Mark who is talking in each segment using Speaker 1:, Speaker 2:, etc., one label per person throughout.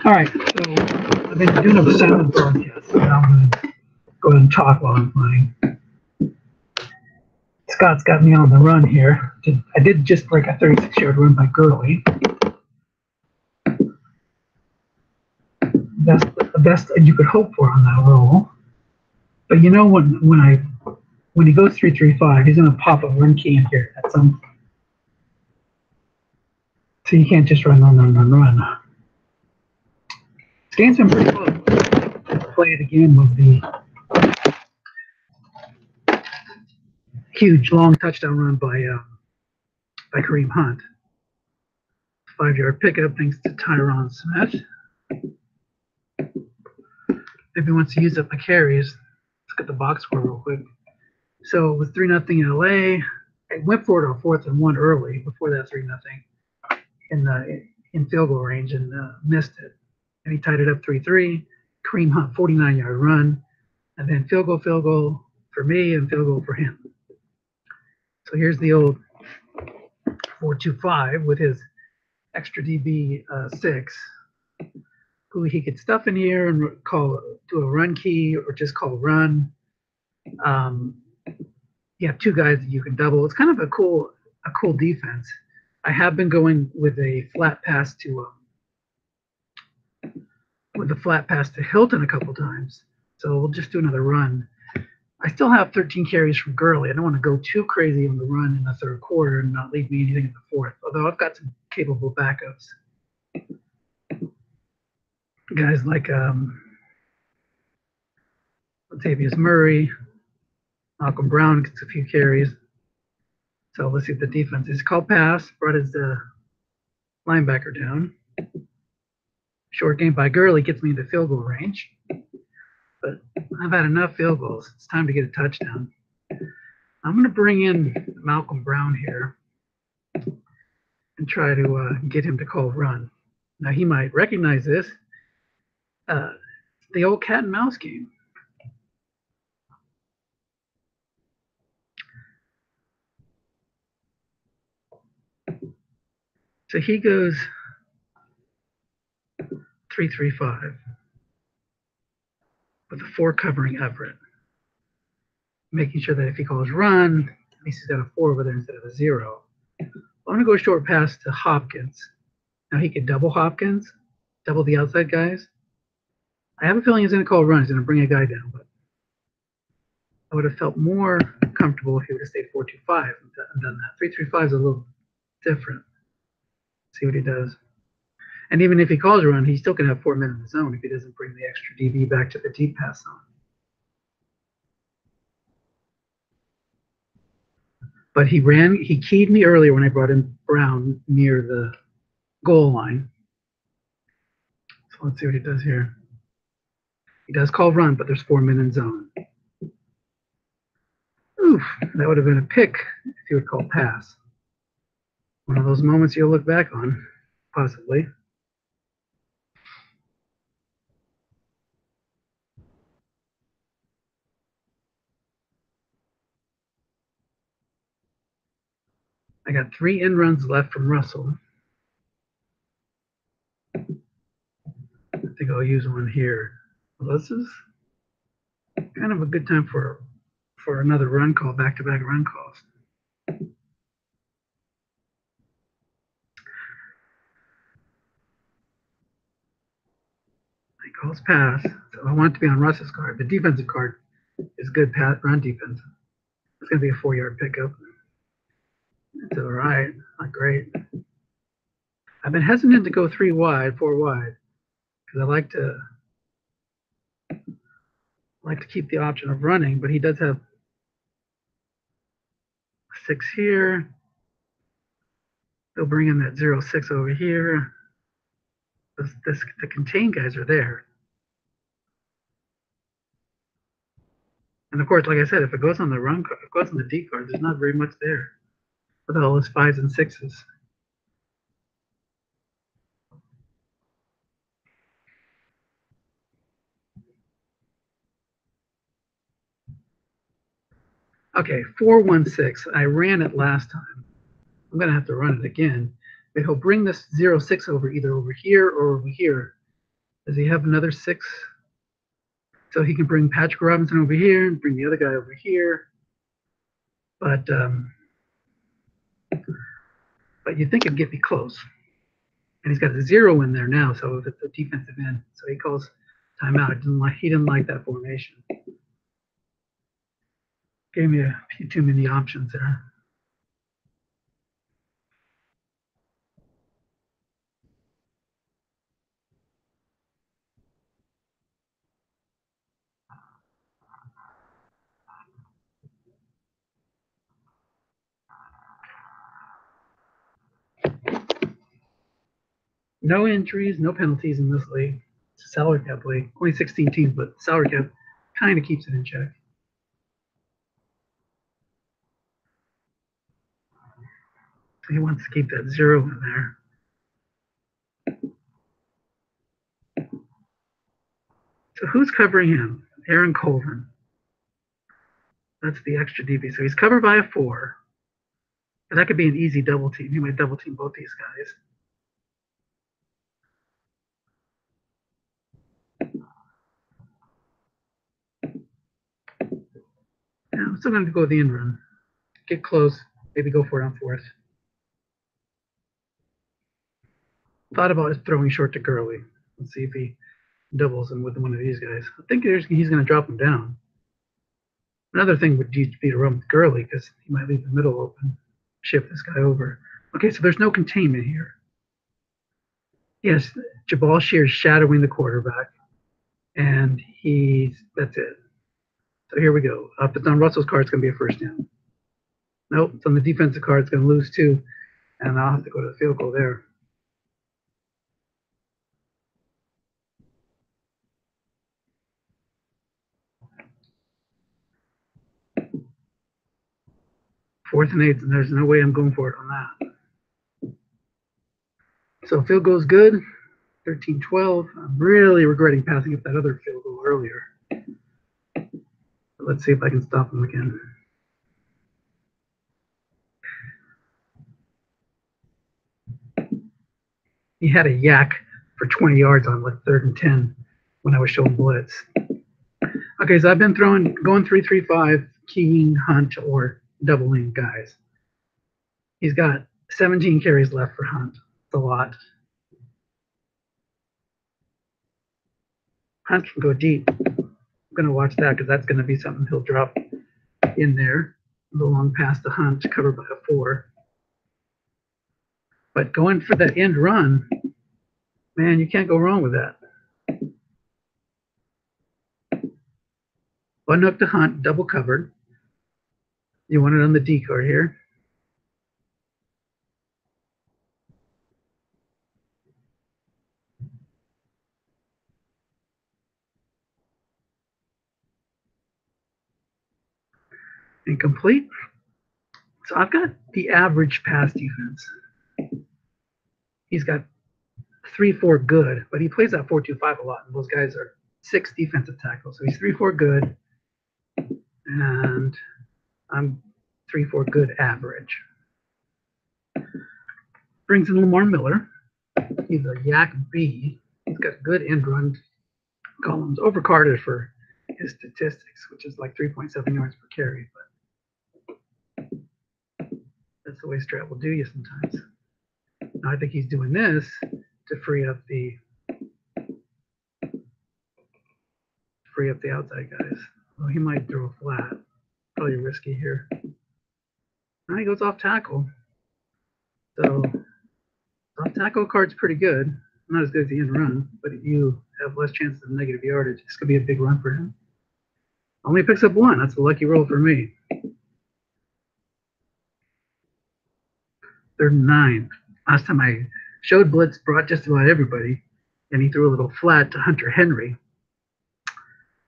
Speaker 1: All right, so I've been doing a sound broadcast, so now I'm going to go ahead and talk while I'm playing. Scott's got me on the run here. I did just break a 36-yard run by Gurley. That's the best you could hope for on that roll. But you know when he goes 3-3-5, he's going to pop a run key in here at some point. So you can't just run. This game's been pretty close. Play it again with the huge long touchdown run by Kareem Hunt. 5-yard pickup thanks to Tyron Smith. If he wants to use up the carries, let's get the box score real quick. So it was 3-0 LA. I went for it on 4th and 1 early before that 3-0 in field goal range and missed it. And he tied it up 3-3. Kareem Hunt 49-yard run, and then field goal for me and field goal for him. So here's the old 4-2-5 with his extra DB 6, who he could stuff in here and do a run key or just call run. You have two guys that you can double. It's kind of a cool defense. I have been going with a flat pass to Hilton a couple times. So we'll just do another run. I still have 13 carries from Gurley. I don't want to go too crazy on the run in the third quarter and not leave me anything in the fourth, although I've got some capable backups. Guys like Latavius Murray, Malcolm Brown gets a few carries. So let's see what the defense is. Called pass, brought his linebacker down. Short game by Gurley gets me into field goal range. But I've had enough field goals. It's time to get a touchdown. I'm going to bring in Malcolm Brown here and try to get him to call run. Now, he might recognize this. The old cat and mouse game. So he goes 3-3-5 with a 4 covering Everett, making sure that if he calls run, at least he's got a 4 over there instead of a 0. I'm going to go short pass to Hopkins. Now he could double Hopkins, double the outside guys. I have a feeling he's going to call run. He's going to bring a guy down, but I would have felt more comfortable if he would have stayed 4-2-5 and done that. 3-3-5 is a little different. See what he does. And even if he calls a run, he still can have 4 men in the zone if he doesn't bring the extra DB back to the deep pass zone. But he keyed me earlier when I brought in Brown near the goal line. So let's see what he does here. He does call run, but there's 4 men in zone. Oof, that would have been a pick if he would call pass. One of those moments you'll look back on, possibly. I got 3 end runs left from Russell. I think I'll use one here. Well, this is kind of a good time for another run call, back-to-back run calls. He calls pass, so I want it to be on Russ's card. The defensive card is good pass run defense. It's going to be a 4-yard pickup. It's all right, not great. I've been hesitant to go 4 wide, because I like to keep the option of running, but he does have 6 here. They'll bring in that 0-6 over here. The contain guys are there. And of course, like I said, if it goes on the run card, if it goes on the D card, there's not very much there. What the hell is 5s and 6s? Okay, 4-1-6. I ran it last time. I'm going to have to run it again. But he'll bring this 0-6 over either over here or over here. Does he have another 6? So he can bring Patrick Robinson over here and bring the other guy over here. But you think it'd get me close. And he's got a 0 in there now, so if it's a defensive end. So he calls timeout. He didn't like that formation. Gave me a few too many options there. No injuries, no penalties in this league. It's a salary cap league. Only 16 teams, but salary cap kind of keeps it in check. He wants to keep that 0 in there. So who's covering him? Aaron Colvin. That's the extra DB. So he's covered by a 4. But that could be an easy double team. He might double team both these guys. Yeah, I'm still going to go with the end run. Get close. Maybe go for it on 4th. Thought about throwing short to Gurley. Let's see if he doubles him with one of these guys. I think he's going to drop him down. Another thing would be to run with Gurley because he might leave the middle open. Shift this guy over. Okay, so there's no containment here. Yes, Jabal Shear's shadowing the quarterback. And that's it. So here we go. If it's on Russell's card, it's going to be a first down. Nope, it's on the defensive card. It's going to lose 2. And I'll have to go to the field goal there. Fourth and 8, and there's no way I'm going for it on that. So field goal's good. 13-12. I'm really regretting passing up that other field goal earlier. But let's see if I can stop him again. He had a yak for 20 yards on like 3rd and 10 when I was showing blitz. Okay, so I've been going 3-3-5, keying, Hunt, or doubling guys. He's got 17 carries left for Hunt. It's a lot. Hunt can go deep. I'm going to watch that because that's going to be something he'll drop in there. The long pass to Hunt, covered by a 4. But going for that end run, Man, you can't go wrong with that. One hook to hunt, double covered. You want it on the D card here. Incomplete. So I've got the average pass defense. He's got 3-4 good, but he plays that 4-2-5 a lot. And those guys are 6 defensive tackles. So he's 3-4 good, and I'm 3-4 good average. Brings in Lamar Miller. He's a Yak B. He's got good end run columns, overcarded for his statistics, which is like 3.7 yards per carry. But that's the way Strat will do you sometimes. Now I think he's doing this to free up the outside guys. Well, he might throw a flat. Probably risky here. Now he goes off tackle. So off tackle card's pretty good. Not as good as the end run, but you have less chances of negative yardage. It's gonna be a big run for him. Only picks up 1. That's a lucky roll for me. 3rd and 9. Last time I showed blitz, brought just about everybody, and he threw a little flat to Hunter Henry,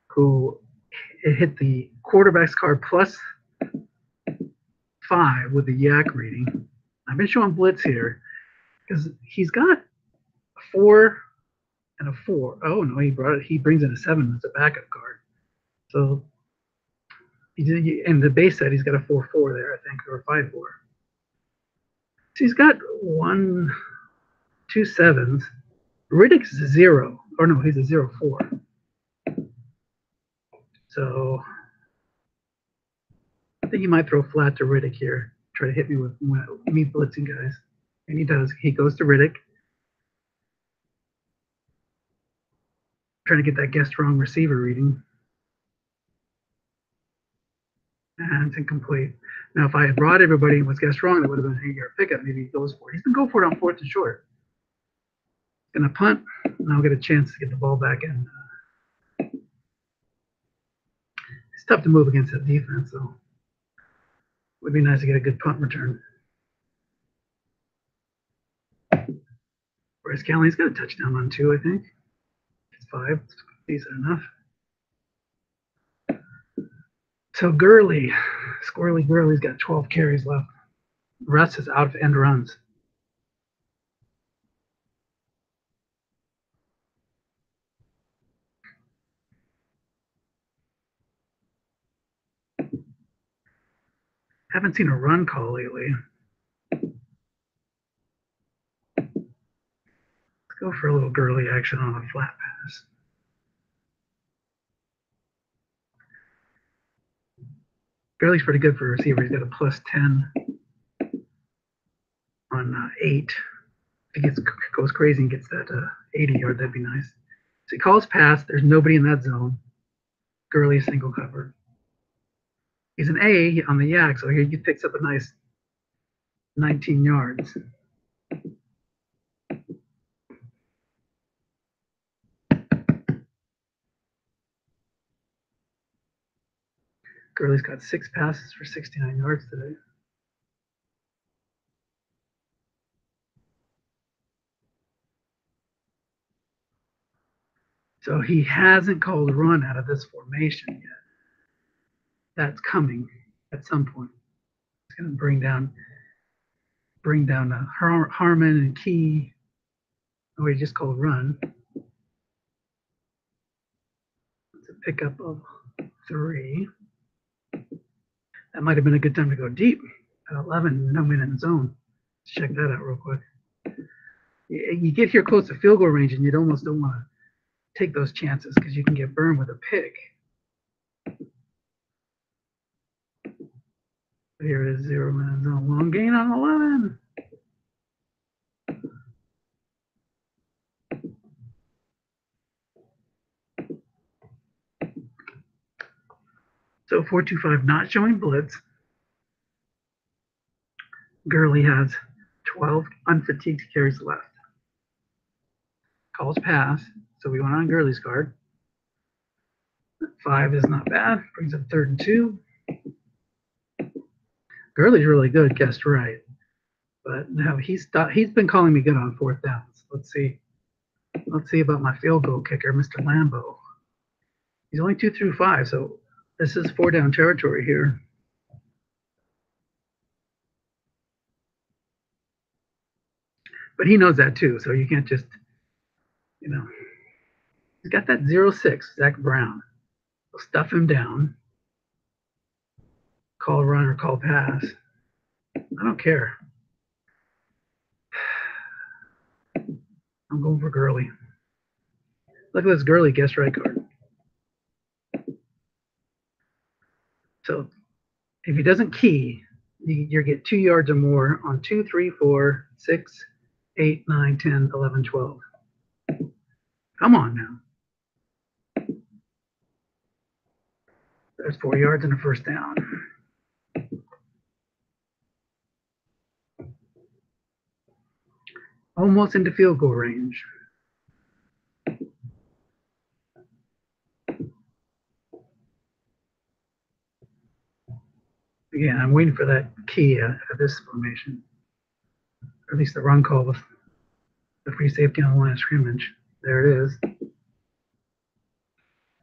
Speaker 1: who it hit the quarterback's card plus 5 with the yak reading. I've been showing blitz here because he's got a 4 and a 4. Oh no, he brings in a 7 as a backup card. So he did, and the base set he's got a 4-4 there, I think, or a 5-4. So he's got 1, 2 7s. Riddick's a 0, or no, he's a 0-4. So I think he might throw flat to Riddick here. Try to hit me with me blitzing guys. And he does. He goes to Riddick. Trying to get that guess wrong receiver reading. And it's incomplete. Now, if I had brought everybody and was guessed wrong, that would have been an 8-yard pickup. Maybe he goes for it. He's going to go for it on 4th and short. Going to punt, and I'll get a chance to get the ball back in. It's tough to move against that defense, so it would be nice to get a good punt return. Bryce Callahan's got a touchdown on 2, I think. It's 5. It's decent enough. So Gurley, Squirrely Gurley's got 12 carries left. Russ is out of end runs. Haven't seen a run call lately. Let's go for a little Gurley action on a flat pass. Gurley's pretty good for a receiver. He's got a plus 10 on 8. If he goes crazy and gets that 80 yard, that'd be nice. So he calls pass. There's nobody in that zone. Gurley single cover. He's an A on the yak, so here he picks up a nice 19 yards. Gurley's got 6 passes for 69 yards today. So he hasn't called a run out of this formation yet. That's coming at some point. It's going to bring down Harmon and Key. Oh, he just called run. It's a pickup of 3. That might have been a good time to go deep at 11. No man in zone. Let's check that out real quick. You get here close to field goal range, and you almost don't want to take those chances because you can get burned with a pick. Here is 0 man zone. Long gain on 11. So 4-2-5 not showing blitz. Gurley has 12 unfatigued carries left. calls pass. So we went on Gurley's card. 5 is not bad. Brings up 3rd and 2. Gurley's really good, guessed right. But no, he's been calling me good on 4th downs. Let's see. Let's see about my field goal kicker, Mr. Lambo. He's only 2 through 5, so this is 4-down territory here. But he knows that too, so you can't just, you know. He's got that 0-6, Zach Brown. We'll stuff him down. Call run or call pass. I don't care. I'm going for Gurley. Look at this Gurley guess right card. So if he doesn't key, you get 2 yards or more on 2, 3, 4, 6, 8, 9, 10, 11, 12. Come on now. There's 4 yards and a 1st down. Almost into field goal range. Again, I'm waiting for that key for this formation. Or at least the run call with the free safety on the line of scrimmage. There it is.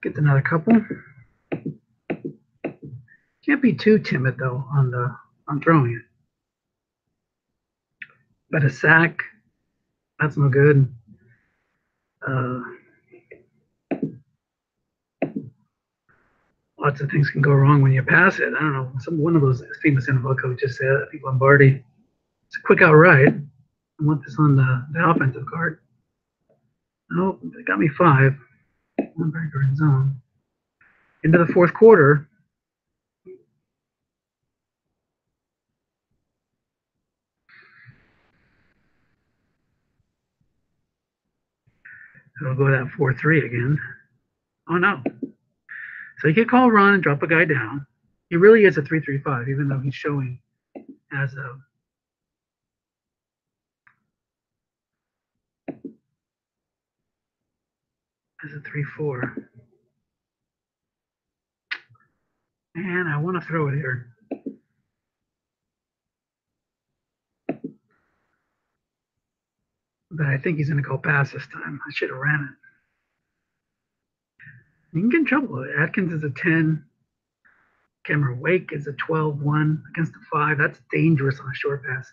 Speaker 1: Gets another couple. Can't be too timid though on throwing it. But a sack, that's no good. Lots of things can go wrong when you pass it. I don't know. One of those famous NFL coaches said, I think Lombardi, it's a quick outright. I want this on the offensive card. Nope, they got me 5. Linebacker in zone. Into the 4th quarter. It'll go that 4-3 again. Oh no. So he could call a run and drop a guy down. He really is a 3-3-5, even though he's showing as a as a 3-4. And I want to throw it here. But I think he's going to call pass this time. I should have ran it. You can get in trouble. Atkins is a 10. Cameron Wake is a 12-1 against a 5. That's dangerous on a short pass.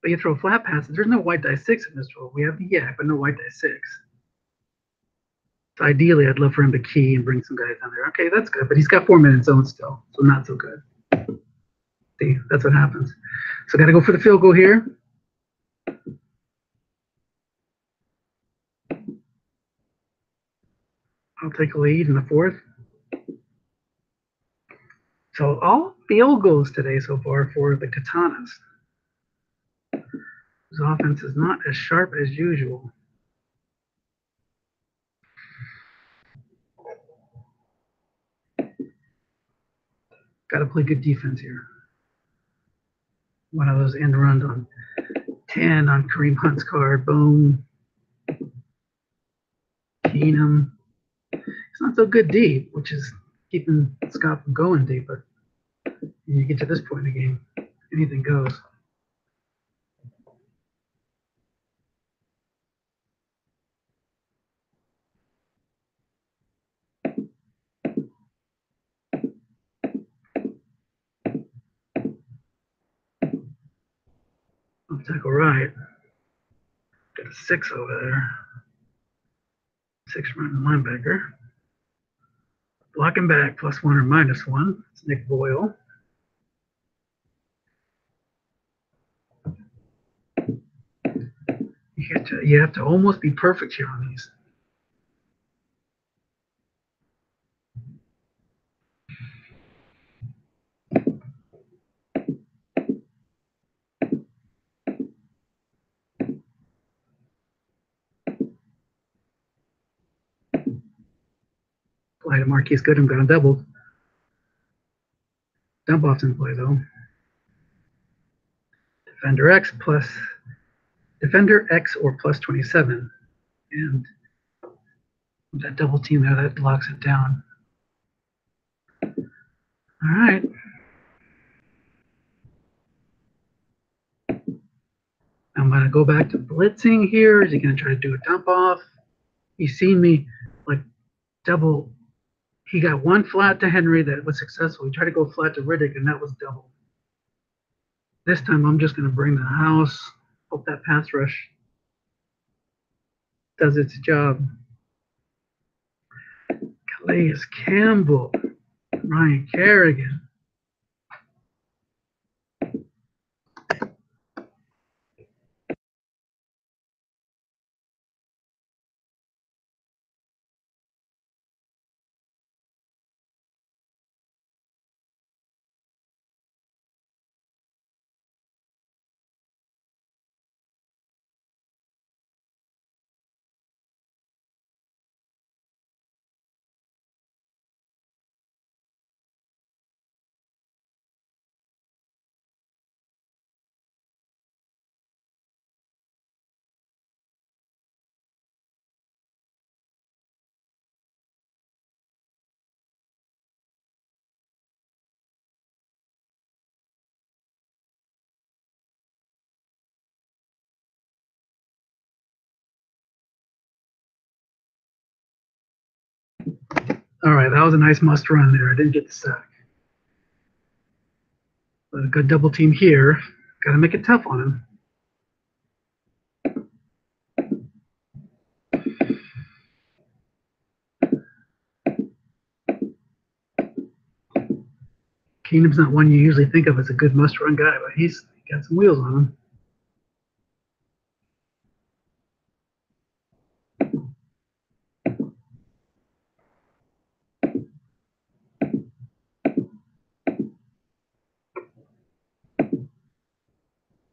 Speaker 1: But you throw flat passes. There's no white die 6 in this rule. We have the yak, but no white die 6. So ideally, I'd love for him to key and bring some guys down there. Okay, that's good. But he's got 4 minutes zone still, so not so good. See, that's what happens. So got to go for the field goal here. I'll take a lead in the 4th. So all field goals today so far for the Katanas. His offense is not as sharp as usual. Got to play good defense here. One of those end runs on 10 on Kareem Hunt's card. Boom. Keenum. It's not so good deep, which is keeping Scott from going deep, but when you get to this point in the game, anything goes. I'll tackle right. Got a 6 over there. 6 running linebacker. Blocking back +1 or -1. It's Nick Boyle. You have to almost be perfect here on these. Play to Marquise Goodham got a double. Dump off's in play though. Defender X or +27. And that double team there, that locks it down. All right. I'm going to go back to blitzing here. Is he going to try to do a dump off? He's seen me like double. He got one flat to Henry that was successful. He tried to go flat to Riddick, and that was double. This time I'm just going to bring the house. Hope that pass rush does its job. Calais Campbell, Ryan Kerrigan. All right, that was a nice must run there. I didn't get the sack. But a good double team here. Got to make it tough on him. Keenum's not one you usually think of as a good must run guy, but he's got some wheels on him.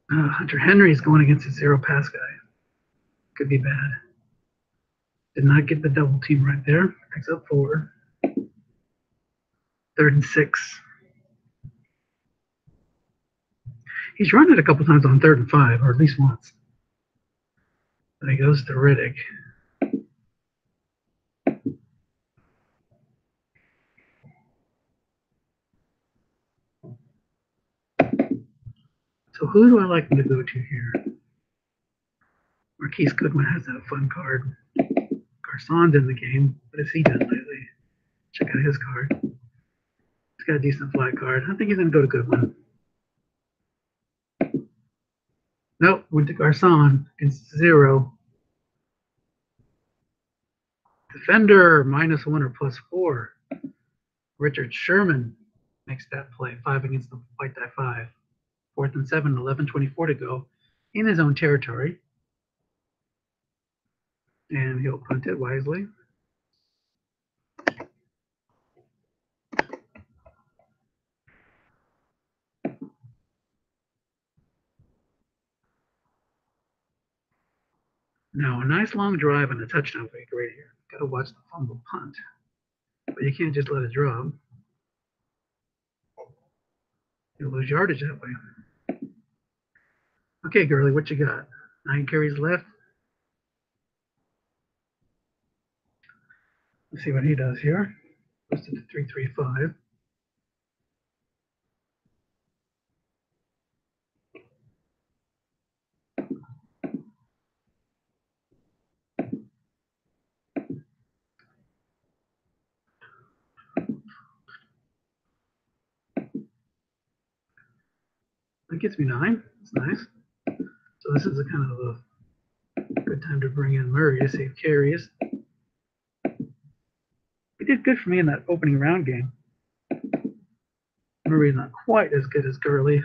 Speaker 1: Hunter Henry is going against a zero pass guy. Could be bad. Did not get the double team right there. Picks up 4. 3rd and 6. He's run it a couple times on 3rd and 5, or at least once. Then he goes to Riddick. So who do I like to go to here? Marquise Goodwin has that fun card. Garcon's in the game. What has he done lately? Check out his card. He's got a decent flat card. I think he's going to go to Goodwin. Nope, went to Garcon against 0. Defender, -1 or +4. Richard Sherman makes that play. 5 against the white die 5. 4th and 7, 11:24 to go in his own territory. And he'll punt it wisely. Now, a nice long drive and a touchdown would be great here. Got to watch the fumble punt. But you can't just let it drop. You'll lose yardage that way. Okay, Gurley, what you got? 9 carries left. Let's see what he does here. Posted to 335. That gets me 9. That's nice. So this is a kind of a good time to bring in Murray to save carries. He did good for me in that opening round game. Murray's not quite as good as Gurley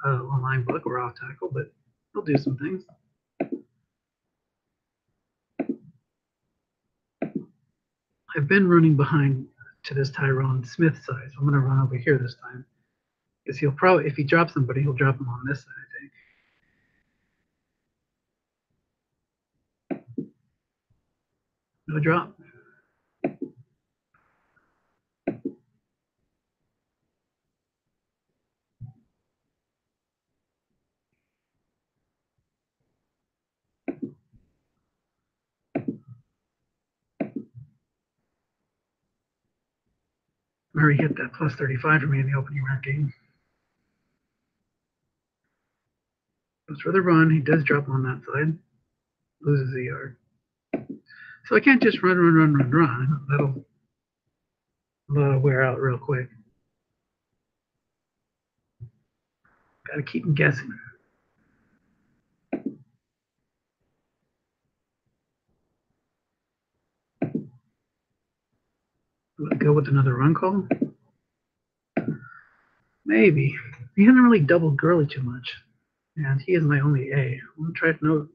Speaker 1: on line block or off tackle, but he'll do some things. I've been running behind to this Tyron Smith side, so I'm going to run over here this time. Because he'll probably, if he drops somebody, he'll drop them on this side, I think. No drop. Murray hit that plus 35 for me in the opening round game. Goes for the run. He does drop on that side. Loses a yard. So I can't just run. That'll wear out real quick. Got to keep him guessing. Will it go with another run call? Maybe. He hasn't really doubled Gurley too much. And he is my only A. I'm going to try to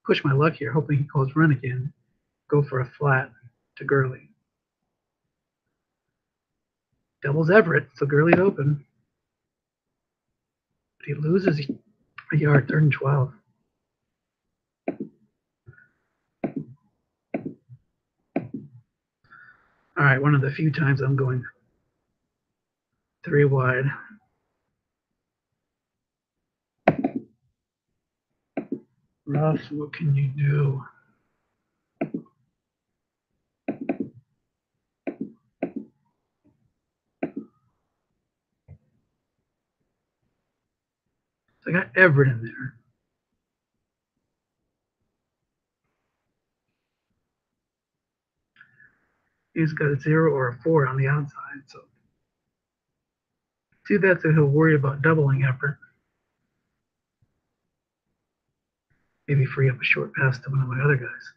Speaker 1: push my luck here, hoping he calls run again. Go for a flat to Gurley. Doubles Everett, so Gurley's open. But he loses a yard, 3rd and 12. All right, one of the few times I'm going 3 wide. Russ, what can you do? So I got Everett in there. He's got a 0 or a 4 on the outside. So too bad that he'll worry about doubling Everett. Maybe free up a short pass to one of my other guys.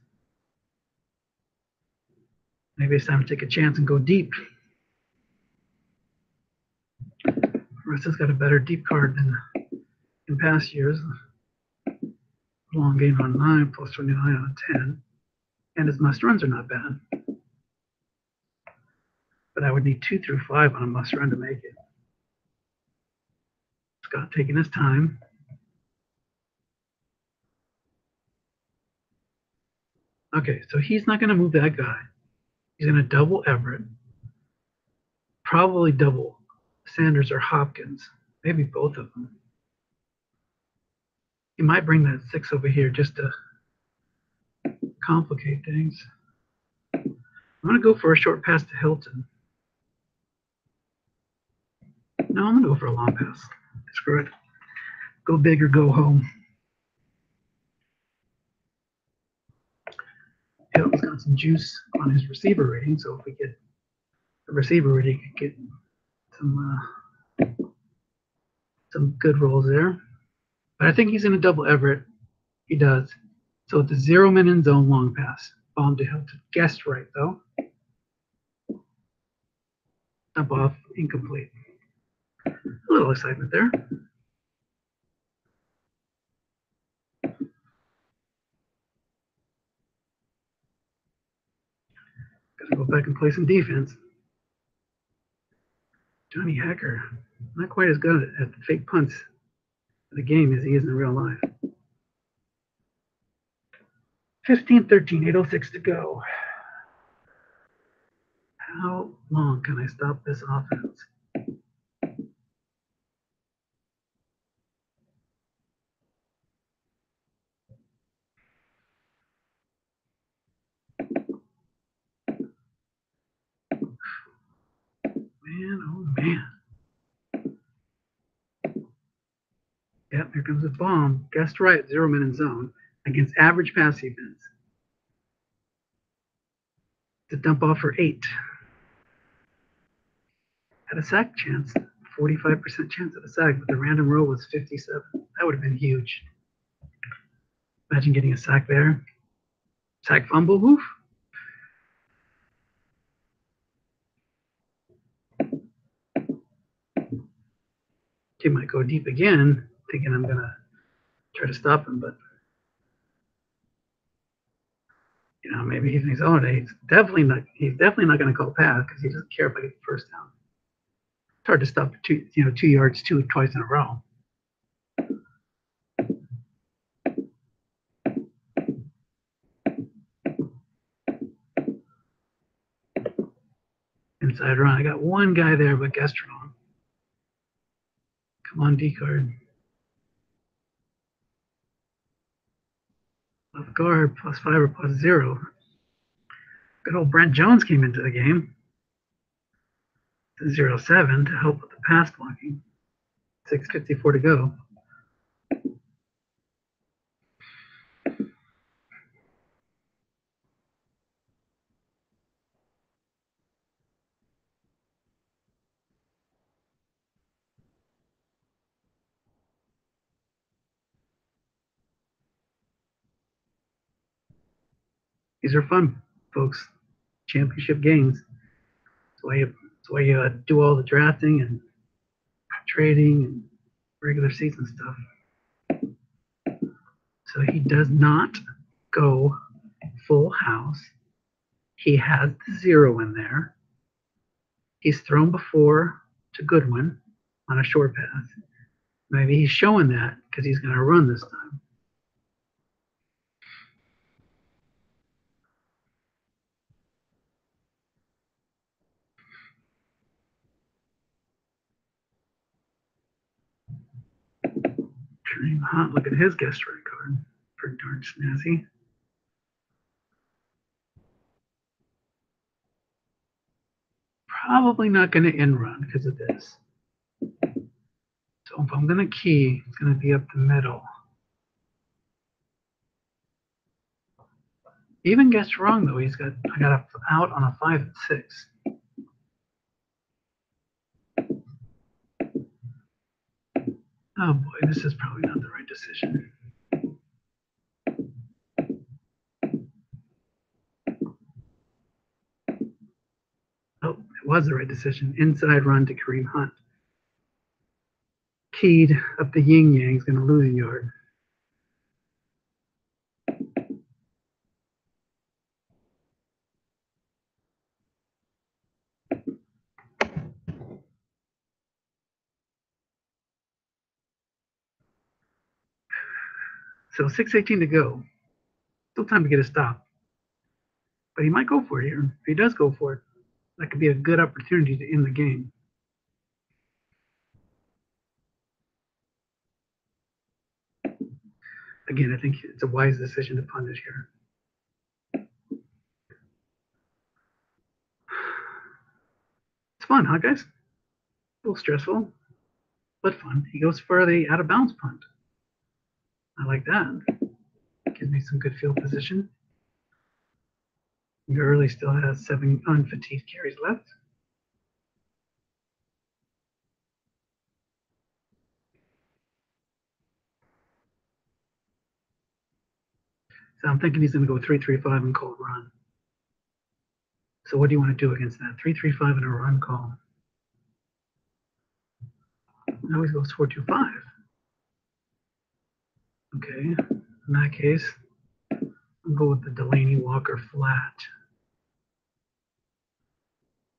Speaker 1: Maybe it's time to take a chance and go deep. Russ has got a better deep card than in past years. Long game on 9, plus 29 on 10. And his must runs are not bad. But I would need 2 through 5 on a must run to make it. Scott taking his time. Okay, so he's not going to move that guy. He's going to double Everett. Probably double Sanders or Hopkins. Maybe both of them. He might bring that 6 over here just to complicate things. I'm going to go for a short pass to Hilton. No, I'm going to go for a long pass. Screw it. Go big or go home. Hilton's got some juice on his receiver rating, so if we get the receiver rating, we could get some good rolls there. But I think he's going to double Everett. He does. So it's a 0-man in zone long pass. Bomb to Hilton. Guessed right, though. Dump off. Incomplete. A little excitement there. Got to go back and play some defense. Johnny Hacker, not quite as good at the fake punts of the game as he is in real life. 15-13, 8:06 to go. How long can I stop this offense? Man, oh man. Yep, here comes a bomb. Guessed right, 0-man in zone against average pass defense. To dump off for 8. Had a sack chance, 45% chance at a sack, but the random roll was 57. That would have been huge. Imagine getting a sack there. Sack fumble, woof. He might go deep again, thinking I'm gonna try to stop him, but maybe he thinks, oh, he's definitely not gonna call pass because he doesn't care if I get the first down. It's hard to stop 2 yards twice in a row. Inside run. I got one guy there, but guessed wrong. Come on, D card. Left guard, +5 or +0. Good old Brent Jones came into the game. to 0-7 to help with the pass blocking. 6:54 to go. These are fun, folks. Championship games. That's why you do all the drafting and trading and regular season stuff. So he does not go full house. He has the 0 in there. He's thrown before to Goodwin on a short pass. Maybe he's showing that because he's going to run this time. Kareem Hunt, look at his guest red card. Pretty darn snazzy. Probably not going to end run because of this. So if I'm going to key, it's going to be up the middle. Even guessed wrong though. I got a out on a 5 and 6. Oh boy, this is probably not the right decision. Oh, it was the right decision. Inside run to Kareem Hunt. Keyed up the yin yang is going to lose a yard. So 6:18 to go. Still time to get a stop. But he might go for it here. If he does go for it, that could be a good opportunity to end the game. Again, I think it's a wise decision to punt it here. It's fun, huh, guys? A little stressful, but fun. He goes for the out of bounds punt. I like that. Gives me some good field position. Gurley still has 7 unfatigued carries left. So I'm thinking he's going to go 3-3-5 and call run. So what do you want to do against that? 3-3-5 and a run call. Now he goes 4-2-5. Okay, in that case, I'll go with the Delaney Walker flat.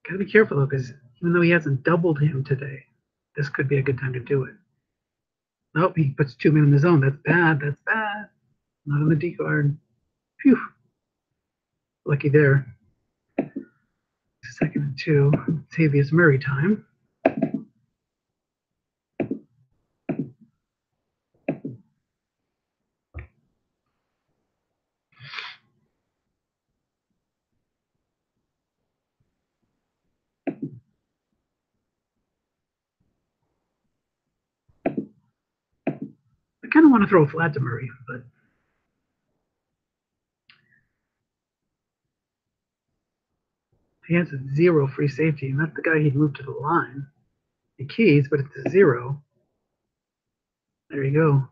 Speaker 1: Gotta be careful though, because even though he hasn't doubled him today, this could be a good time to do it. Nope, he puts 2 men in the zone. That's bad. That's bad. Not on the D card. Phew. Lucky there. 2nd and 2. Tavius Murray time. I kind of want to throw a flat to Murray, but he has a 0 free safety, and that's the guy he'd move to the line. He keys, but it's a 0. There you go.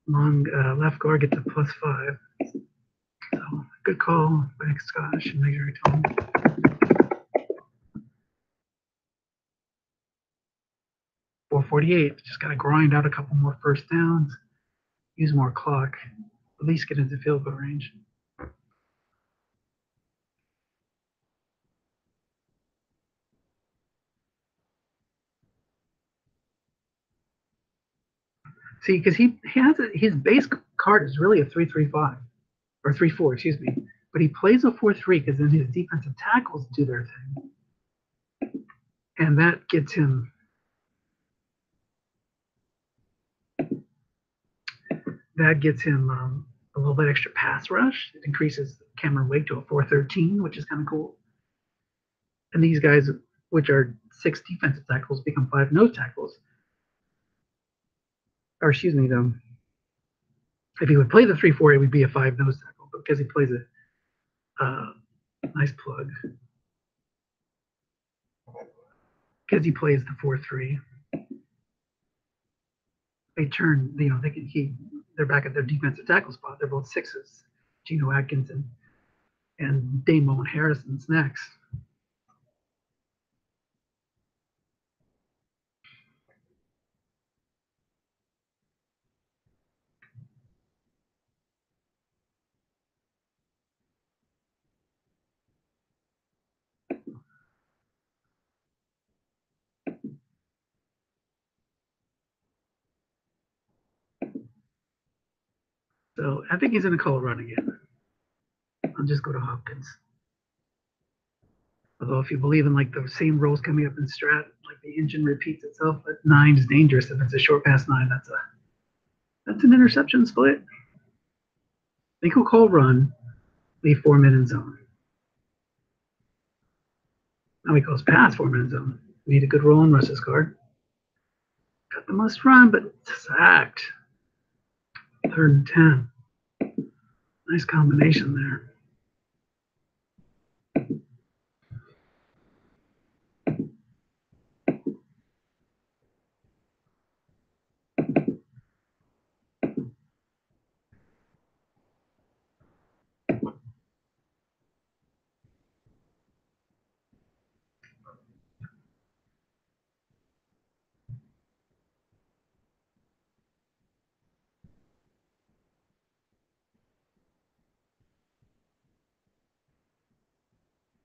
Speaker 1: Long left guard gets a +5. So good call by Scottish and make sure I tell him. 4:48. Just got to grind out a couple more first downs, use more clock, at least get into field goal range. See, because he has his base card is really a 3-3-5 or 3-4, excuse me, but he plays a 4-3 because then his defensive tackles do their thing, and that gets him. That gets him a little bit extra pass rush. It increases Cameron Wake to a 4-13, which is kind of cool. And these guys which are 6 defensive tackles, become 5 nose tackles. Or excuse me, if he would play the 3-4, it would be a 5 nose tackle. But because he plays a nice plug, because he plays the 4-3, they turn. They can they're back at their defensive tackle spot. They're both 6s. Geno Atkins and Damon Harrison's next. So I think he's going to call a run again. I'll just go to Hopkins. Although if you believe in like the same rules coming up in Strat, like the engine repeats itself, but 9 is dangerous. If it's a short pass 9, that's an interception split. I think he'll call run, leave 4 men in zone. Now he calls pass 4 men in zone. Need a good roll on Russ's card. Got the must run, but sacked. 3rd and 10. Nice combination there.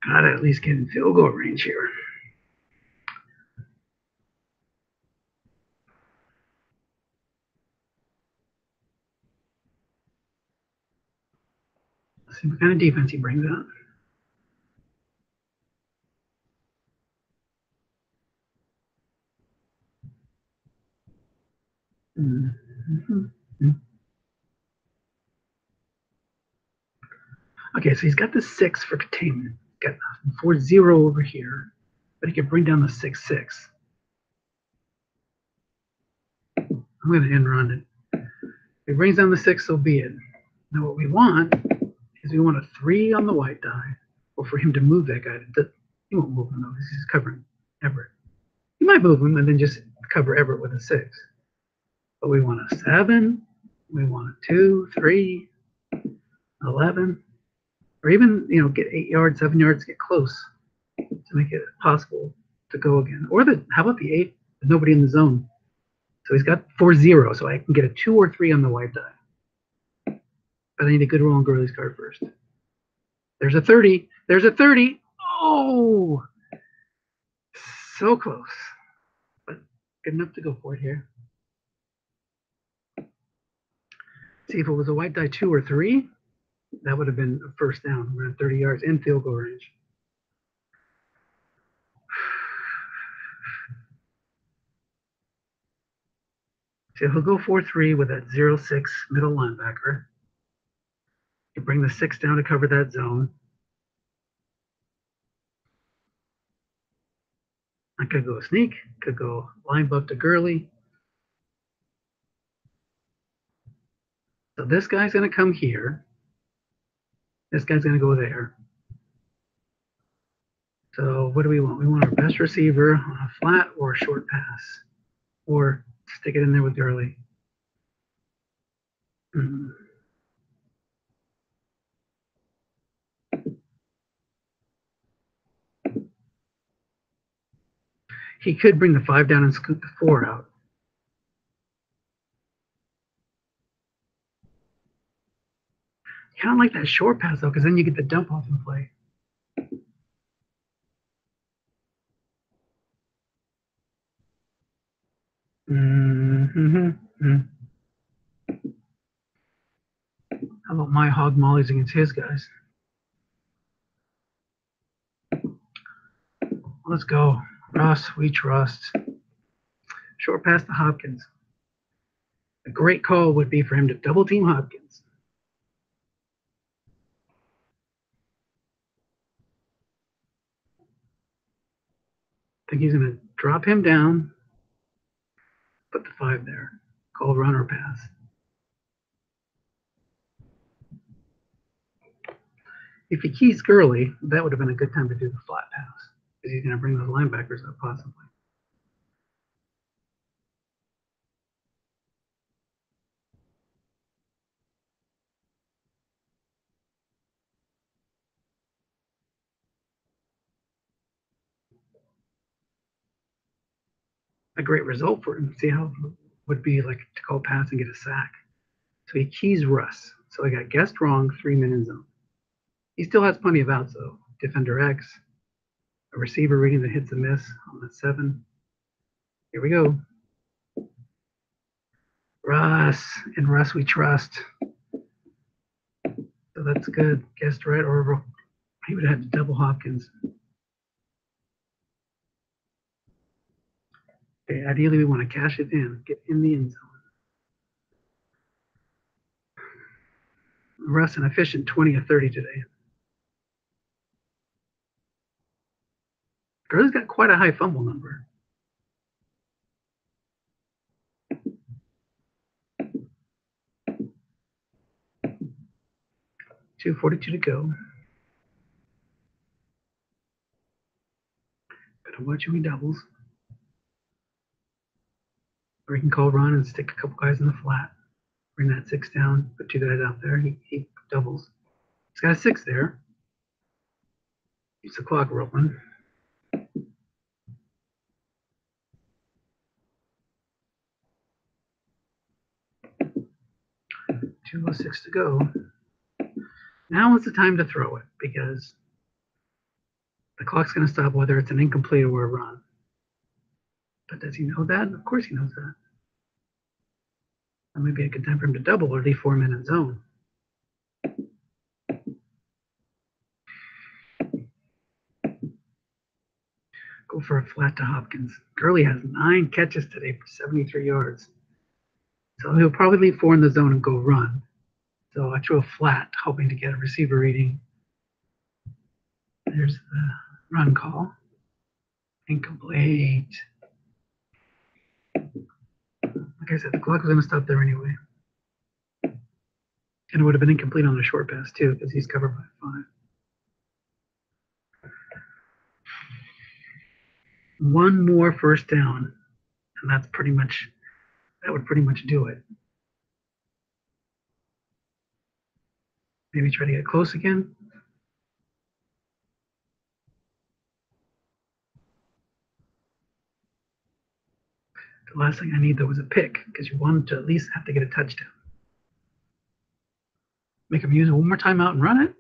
Speaker 1: Gotta at least get in field goal range here. Let's see what kind of defense he brings out. Mm-hmm. Okay, so he's got the 6 for containment. Got 4-0 over here, but he can bring down the 6-6. I'm going to end run it. If he brings down the 6, so be it. Now what we want is we want a 3 on the white die, or for him to move that guy. He won't move him though, because he's covering Everett. He might move him and then just cover Everett with a 6. But we want a 7, we want a 2, 3, 11, or even get 8 yards, 7 yards, get close to make it possible to go again. Or how about the 8? There's nobody in the zone. So he's got 4-0, so I can get a 2 or 3 on the white die. But I need a good roll on Gurley's card first. There's a 30. There's a 30. Oh! So close. But good enough to go for it here. See, if it was a white die 2 or 3, that would have been a first down. We're at 30 yards in field goal range. So he'll go 4-3 with that 0-6 middle linebacker. You bring the 6 down to cover that zone. I could go sneak, could go line buck to Gurley. So this guy's going to come here. This guy's going to go there. So what do we want? We want our best receiver on a flat or a short pass. Or stick it in there with Gurley. He could bring the 5 down and scoop the 4 out. Kind of like that short pass, though, because then you get the dump off and play. How about my hog mollies against his guys? Let's go. Russ, we trust. Short pass to Hopkins. A great call would be for him to double team Hopkins. think he's going to drop him down, put the 5 there, call run or pass. If he keys Gurley, that would have been a good time to do the flat pass because he's going to bring those linebackers up possibly. A great result for him. See how it would be like to call pass and get a sack. So he keys Russ. So I got guessed wrong, 3-man in zone. He still has plenty of outs though. Defender X, a receiver reading that hits a miss on the 7. Here we go. Russ, and Russ we trust. So that's good. Guessed right, or he would have had to double Hopkins. Okay, ideally we want to cash it in, get in the end zone. Russ an efficient 20 or 30 today. Gurley's got quite a high fumble number. $2:42 to go. Better watch who he doubles. Or he can call run and stick a couple guys in the flat. Bring that 6 down, put 2 guys out there. He doubles. He's got a 6 there. Keeps the clock rolling. 2:06 to go. Now is the time to throw it because the clock's going to stop whether it's an incomplete or a run. But does he know that? Of course he knows that. That might be a good time for him to double or leave 4-man in zone. Go for a flat to Hopkins. Gurley has 9 catches today for 73 yards. So he'll probably leave 4 in the zone and go run. So I threw a flat, hoping to get a receiver reading. There's the run call. Incomplete. Like I said, the clock was going to stop there anyway. And it would have been incomplete on the short pass, too, because he's covered by 5. One more first down, and that would pretty much do it. Maybe try to get close again. The last thing I need, though, was a pick, because you want to at least have to get a touchdown. Make him use it one more time out and run it.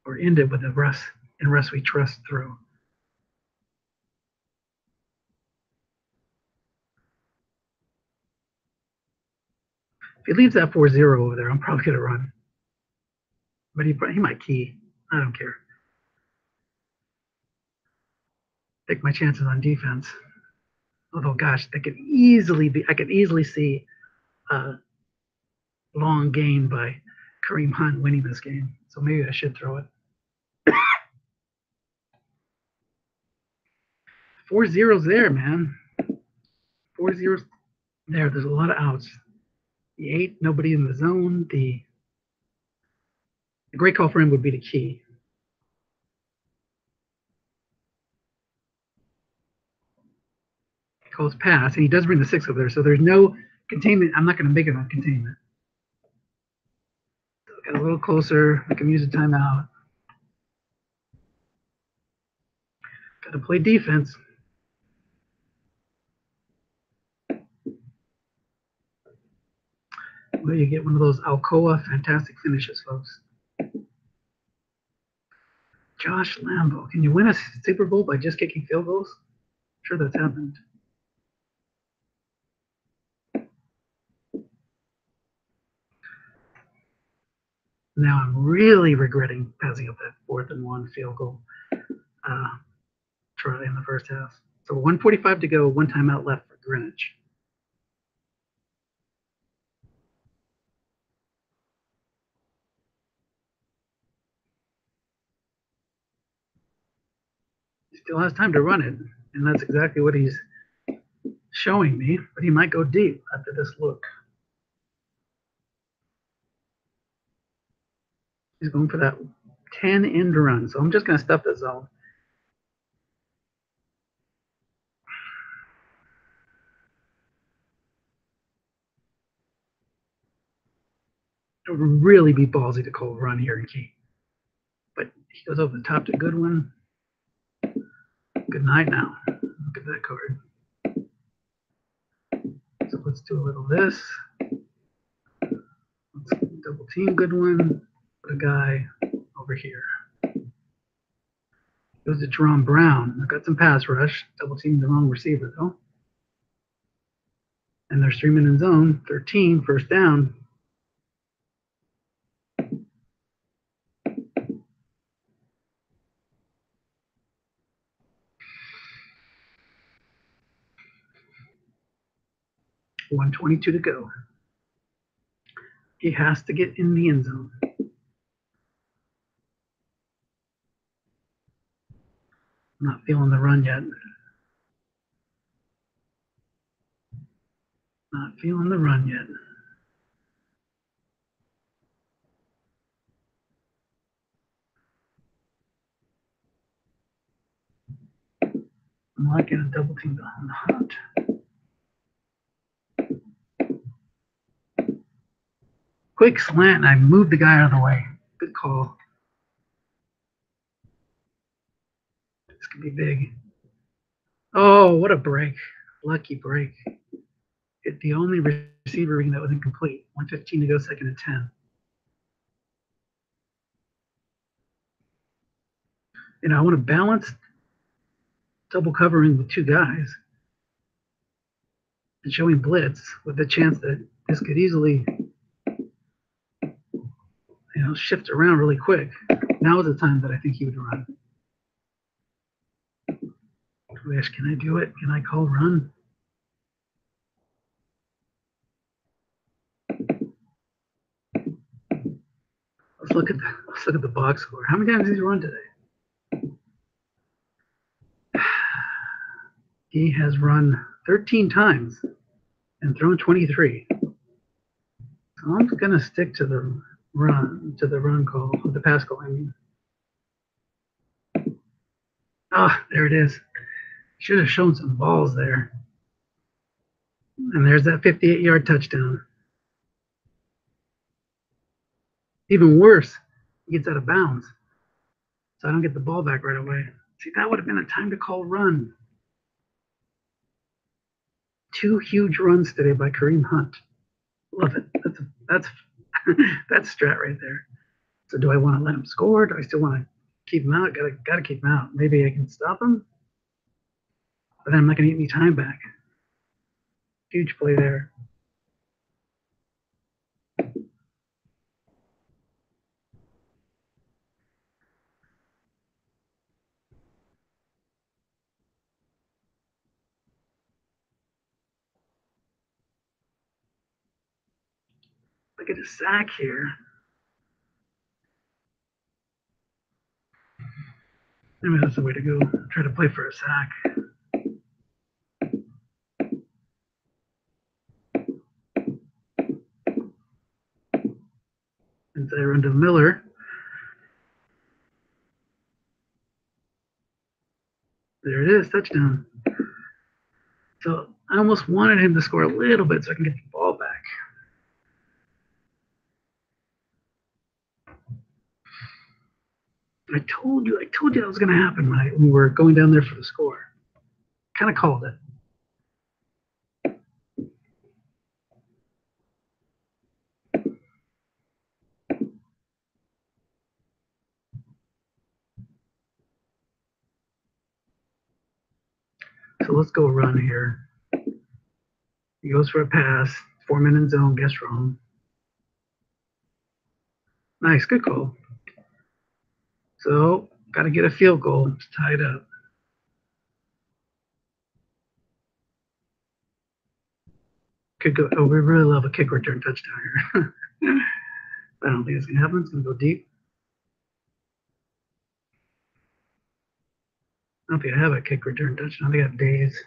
Speaker 1: Or end it with a Russ we trust throw. If he leaves that 4-0 over there, I'm probably going to run. But he might key. I don't care. Take my chances on defense. Although, gosh, I could easily see a long gain by Kareem Hunt winning this game. So maybe I should throw it. 4-0's there, man. 4-0's there. There's a lot of outs. The 8, nobody in the zone. The great call for him would be the key. He calls pass, and he does bring the 6 over there. So there's no containment. I'm not going to make it on containment. So get a little closer. I can use a timeout. Got to play defense. Well, you get one of those Alcoa fantastic finishes, folks. Josh Lambo. Can you win a Super Bowl by just kicking field goals? I'm sure that's happened. Now I'm really regretting passing up that 4th and 1 field goal try in the first half. So 1:45 to go, 1 timeout left for Greenwich. Still has time to run it, and that's exactly what he's showing me, but he might go deep after this look. He's going for that 10 end run, so I'm just going to stuff the zone. It would really be ballsy to call run here and key. But he goes over the top to Goodwin. Good night now. Look at that card. So let's do a little this. Let's double team Goodwin. Put a guy over here. Goes to Jerome Brown. I've got some pass rush. Double team the wrong receiver though. And there's 3 men in zone. 13, first down. $122 to go. He has to get in the end zone. I'm not feeling the run yet. Not feeling the run yet. I'm liking a double team on the hunt. Quick slant, and I moved the guy out of the way. Good call. This could be big. Oh, what a break. Lucky break. Hit the only receiver ring that was incomplete. 1:15 to go, second and 10. You know, I want to balance double covering with 2 guys and showing blitz with the chance that this could easily, shift around really quick. Now is the time that I think he would run. Wish, can I do it? Can I call run? Let's look at the box score. How many times has he run today? He has run 13 times and thrown 23. So I'm gonna stick to the run call, the pass call, I mean. There it is. Should have shown some balls there. And there's that 58-yard touchdown. Even worse, he gets out of bounds. So I don't get the ball back right away. See, that would have been a time to call run. 2 huge runs today by Kareem Hunt. Love it. That's that's Strat right there. So do I want to let him score? Do I still want to keep him out? Gotta keep him out. Maybe I can stop him, but then I'm not gonna get any time back. Huge play there. Look at a sack here. Maybe that's the way to go. Try to play for a sack. Inside run to Miller. There it is, touchdown. So I almost wanted him to score a little bit so I can get the ball back. I told you that was going to happen when we were going down there for the score. Kind of called it. So let's go run here. He goes for a pass. 4 men in zone, guess wrong. Nice, good call. So got to get a field goal. It's tied up. Could go. Oh, we really love a kick return touchdown here. I don't think it's gonna happen. It's gonna go deep. don't think I have a kick return touchdown. I think I have days.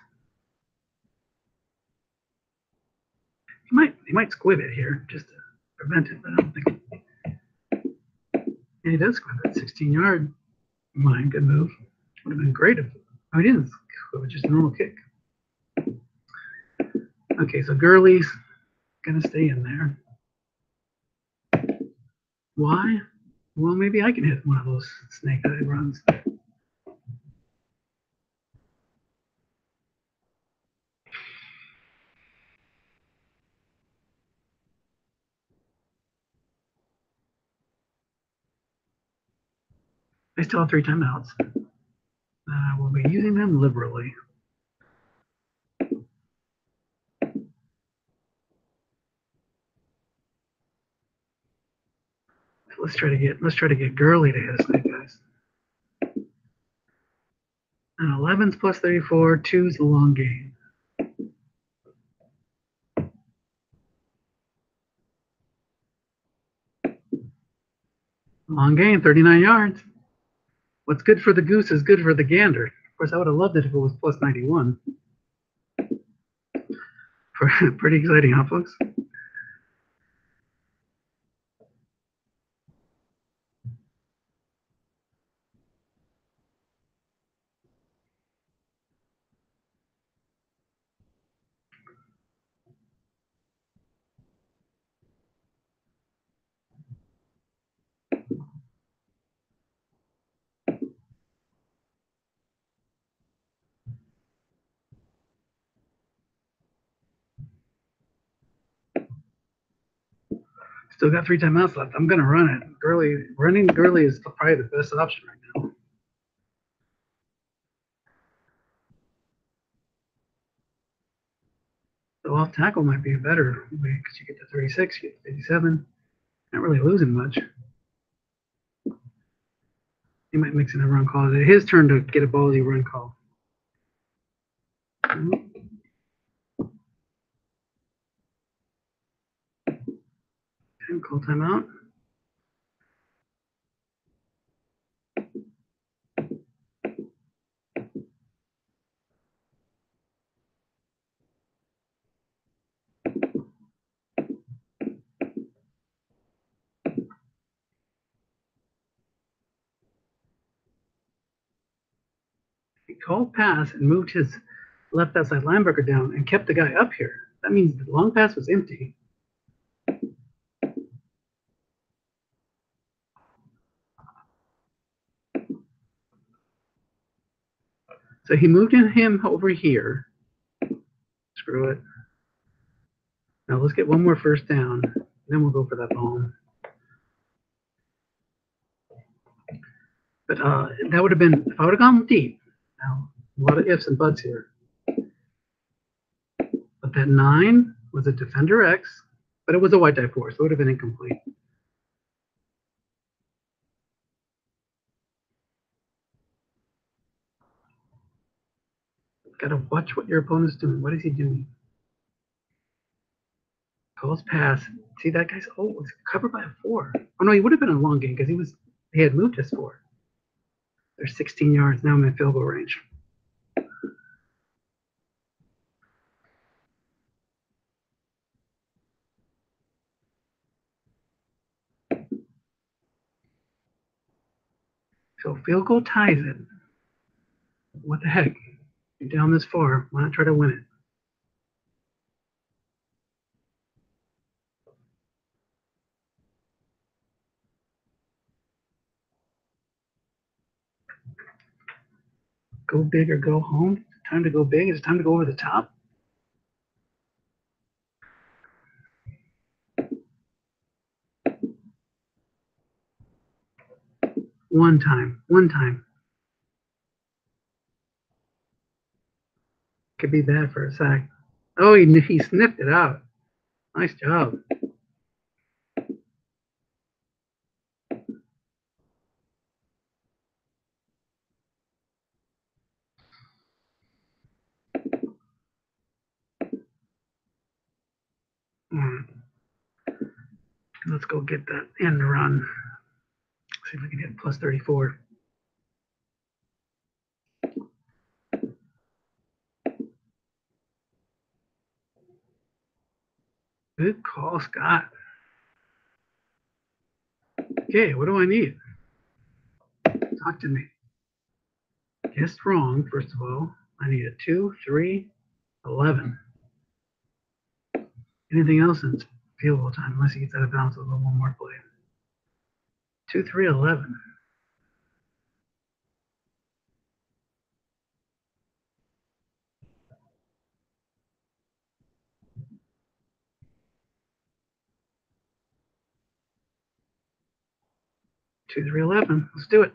Speaker 1: He might squib it here just to prevent it, but I don't think it. Yeah, he does squib it. 16-yard. Mine, good move. Would have been great if he didn't squib it, just a normal kick. Okay, so Gurley's gonna stay in there. Why? Well, maybe I can hit one of those snake eye runs. I still have 3 timeouts. We'll be using them liberally. So let's try to get Gurley to hit a snake eyes. And 11's plus 34, 2's the long gain. Long gain, 39 yards. What's good for the goose is good for the gander. Of course, I would have loved it if it was plus 91. Pretty exciting, huh, folks? Still got 3 timeouts left. I'm going to run it. Running Gurley is probably the best option right now. The off tackle might be a better way because you get to 36, you get to 57. Not really losing much. He might mix in a run call. It's his turn to get a ballsy run call. Okay, call timeout. He called pass and moved his left outside linebacker down and kept the guy up here. That means the long pass was empty. So he moved him over here. Screw it. Now let's get one more first down. Then we'll go for that ball. But that would have been, if I would have gone deep. Now, a lot of ifs and buts here. But that 9 was a defender X, but it was a white die 4, so it would have been incomplete. Got to watch what your opponent's doing. What is he doing? Calls pass. See that guy's it's covered by a 4. Oh no, he would have been a long game because he had moved his 4. There's 16 yards. Now I'm in field goal range. So field goal ties it. What the heck? You're down this far. Why not try to win it? Go big or go home. Time to go big. It's time to go over the top. One time. Could be bad for a sack. Oh, he sniffed it out. Nice job. Let's go get that end run. See if we can hit plus 34. Good call, Scott. Okay, what do I need? Talk to me. Guessed wrong, first of all. I need a 2, 3, 11. Anything else in field goal time, unless he gets out of bounds with one more play. 2, 3, 11. 2, 3, 11. Let's do it.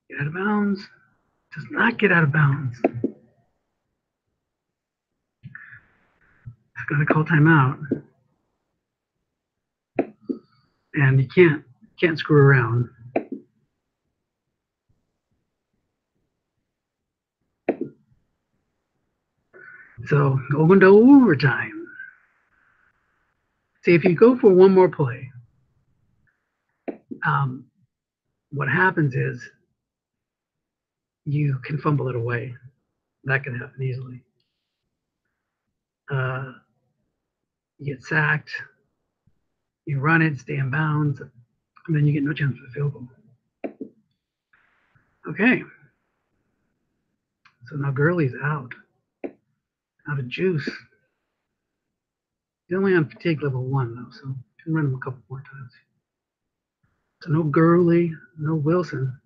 Speaker 1: Get out of bounds. Does not get out of bounds. It's going to call timeout. And you can't screw around. So going to overtime. See, if you go for one more play, what happens is you can fumble it away. That can happen easily. You get sacked, you run it, stay in bounds, and then you get no chance for the field goal. Okay. So now Gurley's out of juice. He's only on fatigue level 1, though, so you can run him a couple more times. So no Gurley, no Wilson.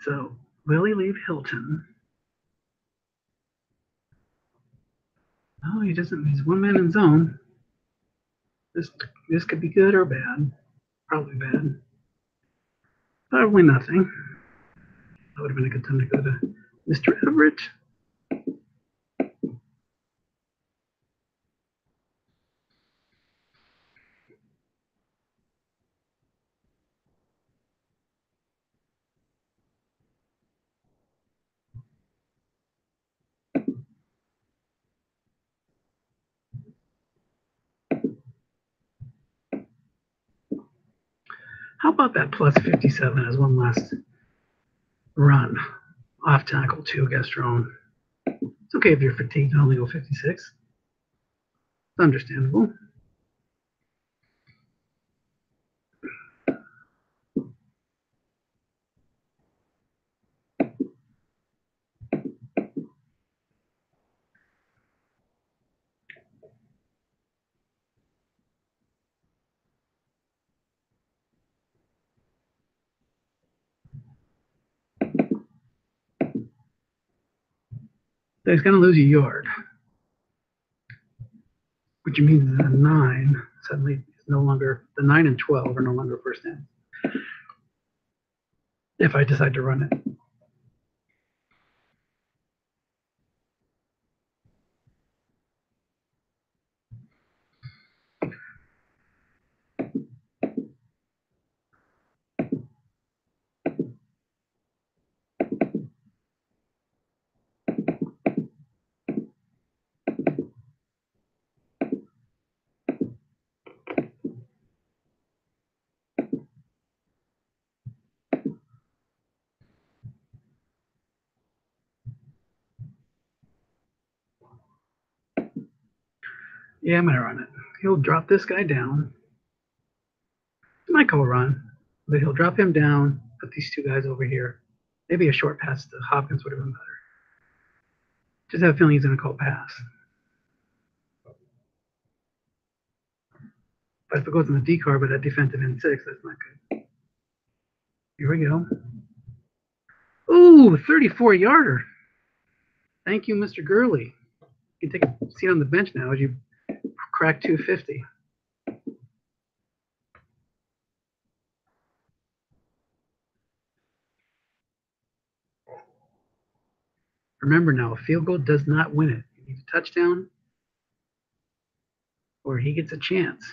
Speaker 1: So will he leave Hilton? No, he doesn't. He's one man in zone. This could be good or bad. Probably bad. Probably nothing. That would have been a good time to go to Mr. Everett. How about that plus 57 as one last run? Off tackle 2, guess wrong. It's okay if you're fatigued and only go 56. It's understandable. So he's going to lose a yard, which means the 9 suddenly is no longer, the 9 and 12 are no longer first down. If I decide to run it. Yeah, I'm going to run it. He'll drop this guy down. He might go run, but he'll drop him down, put these 2 guys over here. Maybe a short pass to Hopkins would have been better. Just have a feeling he's going to call pass. If If it goes in the D card, but that defensive end 6, that's not good. Here we go. Ooh, 34-yarder. Thank you, Mr. Gurley. You can take a seat on the bench now as you crack 250. Remember now, a field goal does not win it. You need a touchdown or he gets a chance.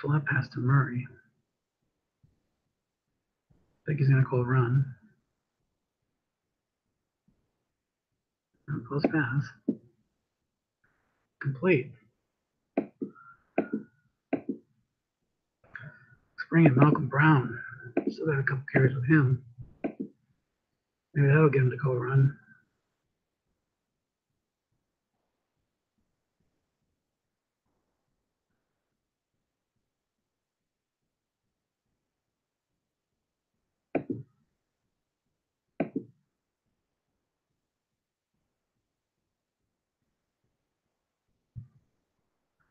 Speaker 1: Flat pass to Murray. I think he's going to call a run. Close pass. Complete. Let's bring in Malcolm Brown. Still got a couple carries with him. Maybe that'll get him to call a run.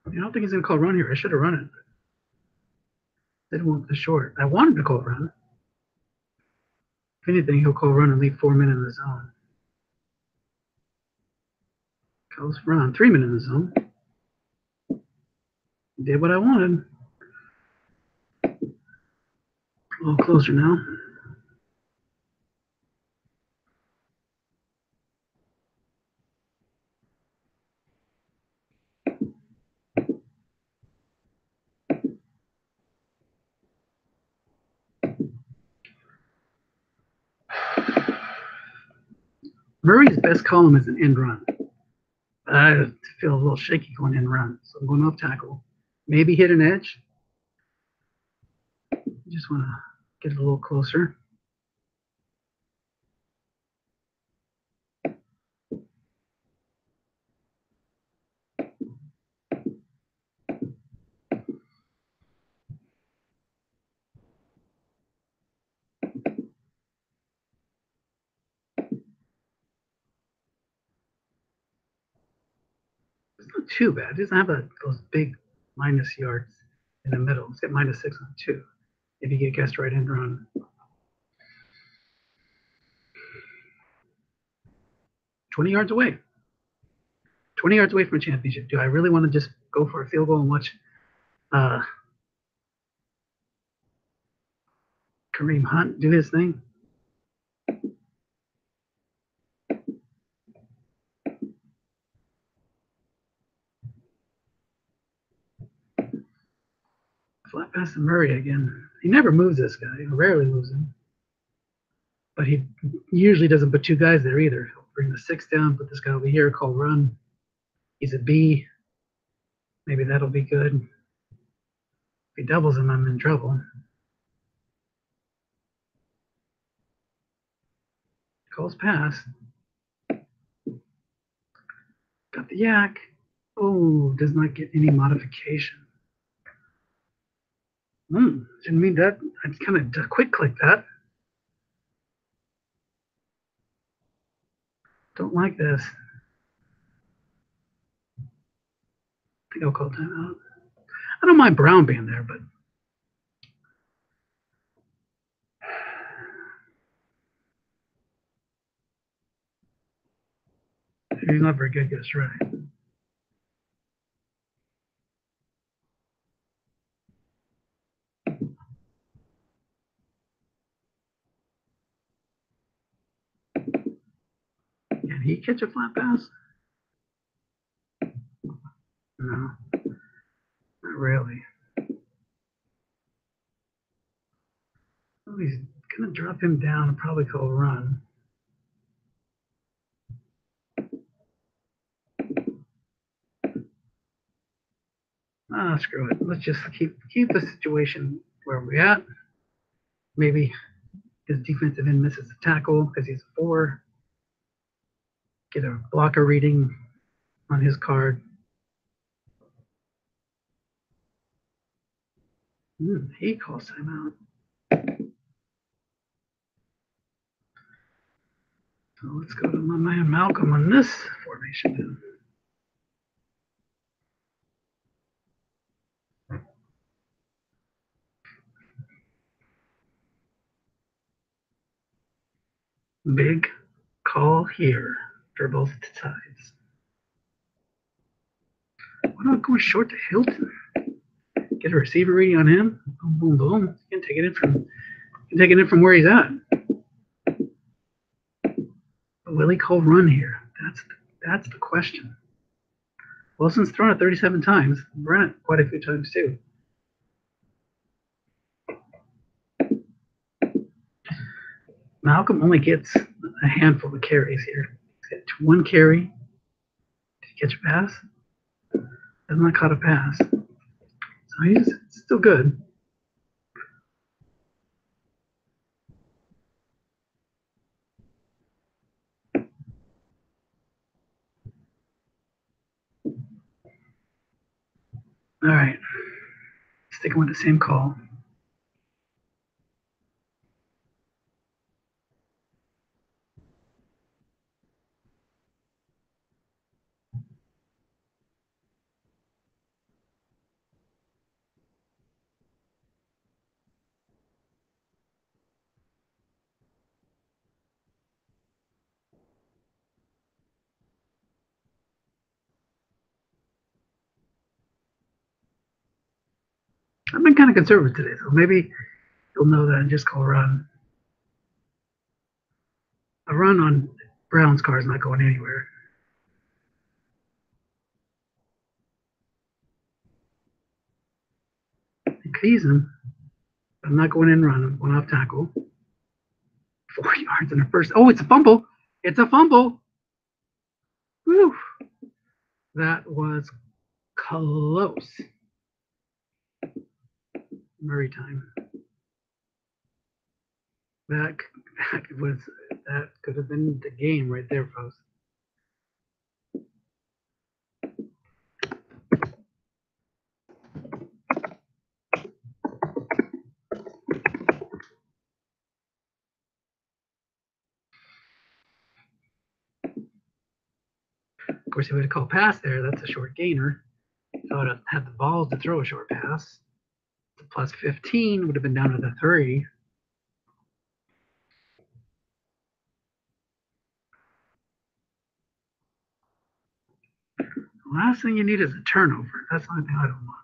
Speaker 1: I don't think he's going to call a run here. I should have run it. Didn't want the short. I wanted to call a run. If anything, he'll call a run and leave 4 men in the zone. Calls run, 3 men in the zone. Did what I wanted. A little closer now. Murray's best column is an end run. I feel a little shaky going end run, so I'm going off tackle. Maybe hit an edge. Just want to get a little closer. It's not too bad. It doesn't have those big minus yards in the middle. It's got -6 on 2. If you get guessed right end run. 20 yards away. 20 yards away from a championship. Do I really want to just go for a field goal and watch Kareem Hunt do his thing? Flat pass to Murray again. He never moves this guy. He rarely moves him. But he usually doesn't put 2 guys there either. He'll bring the 6 down, put this guy over here, call run. He's a B. Maybe that'll be good. If he doubles him, I'm in trouble. Calls pass. Got the yak. Oh, does not get any modification. Didn't mean that. I kind of quick click that. Don't like this. I think I'll call timeout. I don't mind Brown being there, but he's not very good, guess right. Can he catch a flat pass? No, not really. Oh, he's going to drop him down and probably call a run. Screw it. Let's just keep the situation where we're at. Maybe His defensive end misses a tackle because he's a 4. Get a blocker reading on his card. He calls timeout. So let's go to my man Malcolm on this formation then. Big call here for both sides. Why not go short to Hilton? Get a receiver reading on him. Boom, boom, boom. You can take it in from where he's at. But will he call run here? That's the question. Wilson's thrown it 37 times. Run it quite a few times too. Malcolm only gets a handful of carries here. He's got 1 carry. Did he catch a pass? Has not caught a pass. So he's still good. All right. Sticking with the same call. I've been kind of conservative today, so maybe you'll know that and just call run. A run on Brown's car is not going anywhere. He keys him. I'm not going in run. I'm going off tackle. 4 yards in the first. Oh, it's a fumble. It's a fumble. Whew. That was close. Murray time. That could have been the game right there, folks. Of course, he would have called pass there. That's a short gainer. So I would have had the balls to throw a short pass. The plus 15 would have been down to the 3. The last thing you need is a turnover. That's the only thing I don't want.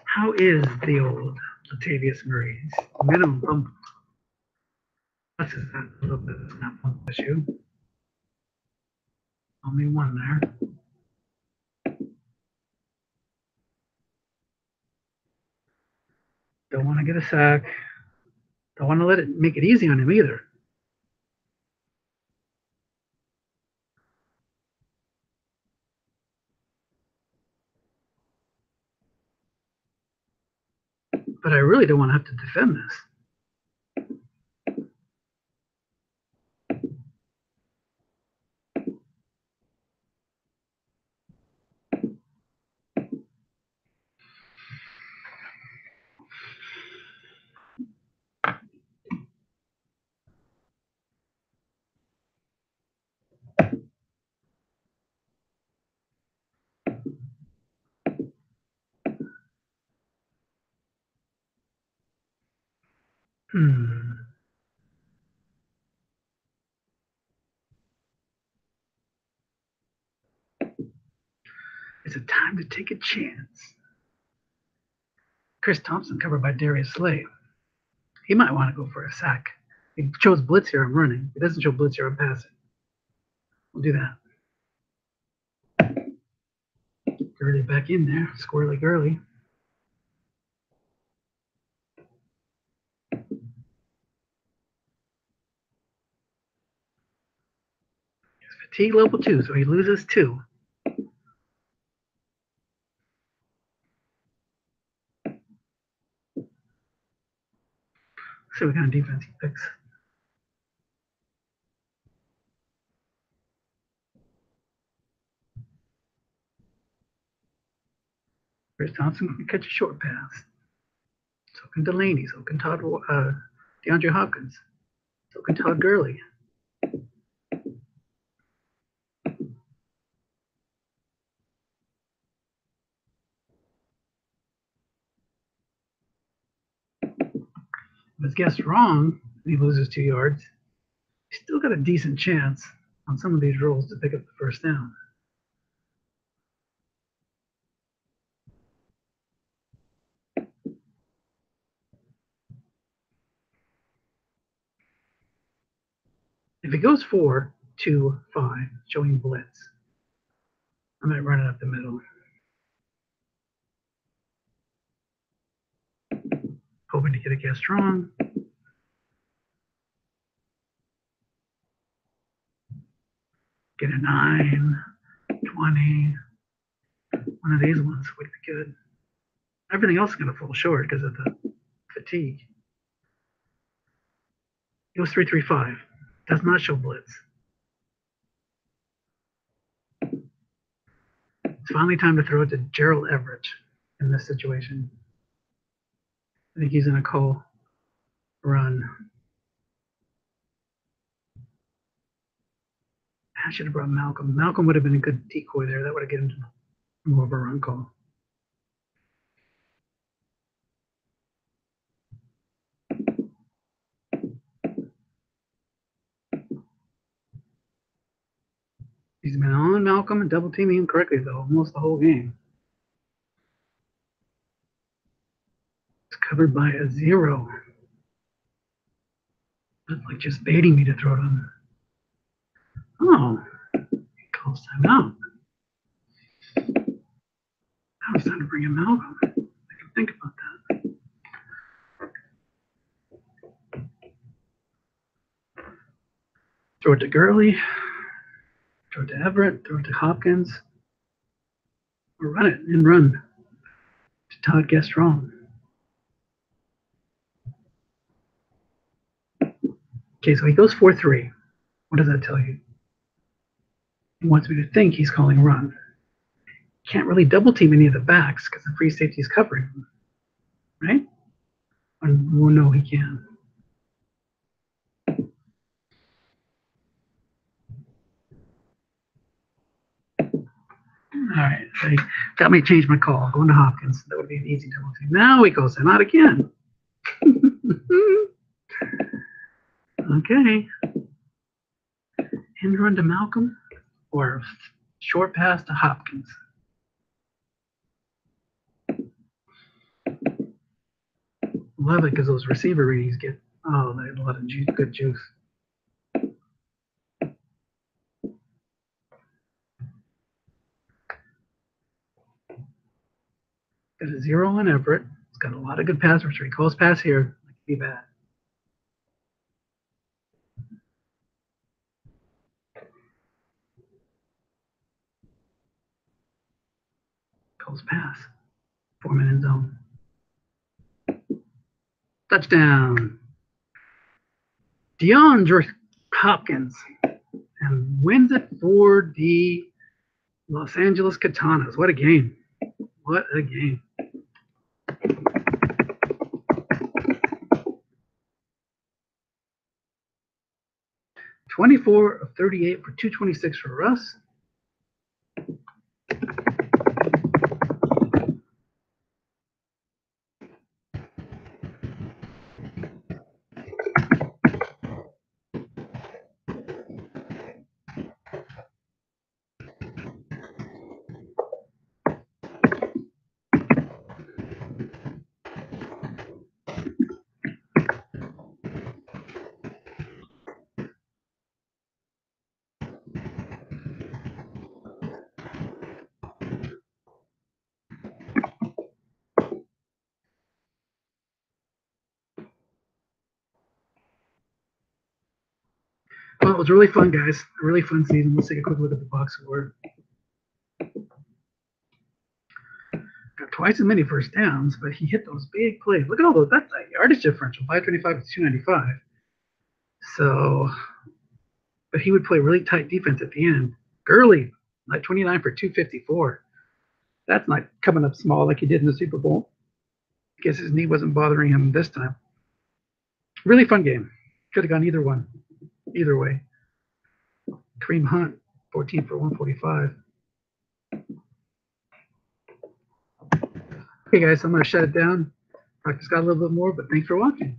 Speaker 1: How is the old Latavius Murray's minimum fumble? That's a little bit of a fumble issue. Only 1 there. Don't want to get a sack. Don't want to let it make it easy on him either. But I really don't want to have to defend this. It's a time to take a chance. Chris Thompson covered by Darius Slay. He might want to go for a sack. He chose blitz here, I'm running. He doesn't show blitz here, I'm passing. We'll do that. Gurley back in there. Squirrely Gurley. Fatigue level 2, so he loses 2. Let's see what kind of defense he picks. Chris Thompson can catch a short pass. So can Delaney. So can DeAndre Hopkins. So can Todd Gurley. If it's guessed wrong, and he loses 2 yards, he's still got a decent chance on some of these rolls to pick up the first down. If he goes 4-2-5, showing blitz, I might run it up the middle. Hoping to get a guess wrong. Get a 9, 20. One of these ones would be good. Everything else is going to fall short because of the fatigue. It was 3-3-5. Does not show blitz. It's finally time to throw it to Gerald Everett in this situation. I think he's going to call run. I should have brought Malcolm. Malcolm would have been a good decoy there. That would have given him more of a run call. He's been on Malcolm and double teaming him correctly, though, almost the whole game. It's covered by a 0. It's like just baiting me to throw it on. Oh, he calls timeout. Now it's time to bring in Malcolm. I can think about that. Throw it to Gurley. Throw it to Everett. Throw it to Hopkins. Or run it and run to Todd guessed wrong. Okay, so he goes 4-3. What does that tell you? He wants me to think he's calling run. Can't really double team any of the backs because the free safety is covering him, right? Well, no, he can. All right, so he got me to change my call. Going to Hopkins. That would be an easy double team. Now he goes him out again. Okay. End run to Malcolm or short pass to Hopkins. Love it because those receiver readings get, they have a lot of juice, good juice. Got a 0 on Everett. It's got a lot of good pass rush. He calls pass here. That could be bad. Calls pass. 4-minute zone. Touchdown. DeAndre Hopkins and wins it for the Los Angeles Katanas. What a game. What a game. $24 of 38 for 226 for Russ. Well, it was really fun, guys. A really fun season. Let's take a quick look at the box score. Got twice as many first downs, but he hit those big plays. Look at all those. That's a yardage differential, 525 to 295. So, but he would play really tight defense at the end. Gurley, like 29 for 254. That's not coming up small like he did in the Super Bowl. I guess his knee wasn't bothering him this time. Really fun game. Could have gone either one, either way. Kareem Hunt, 14 for 145. Okay, guys, I'm going to shut it down. Practice got a little bit more, but thanks for watching.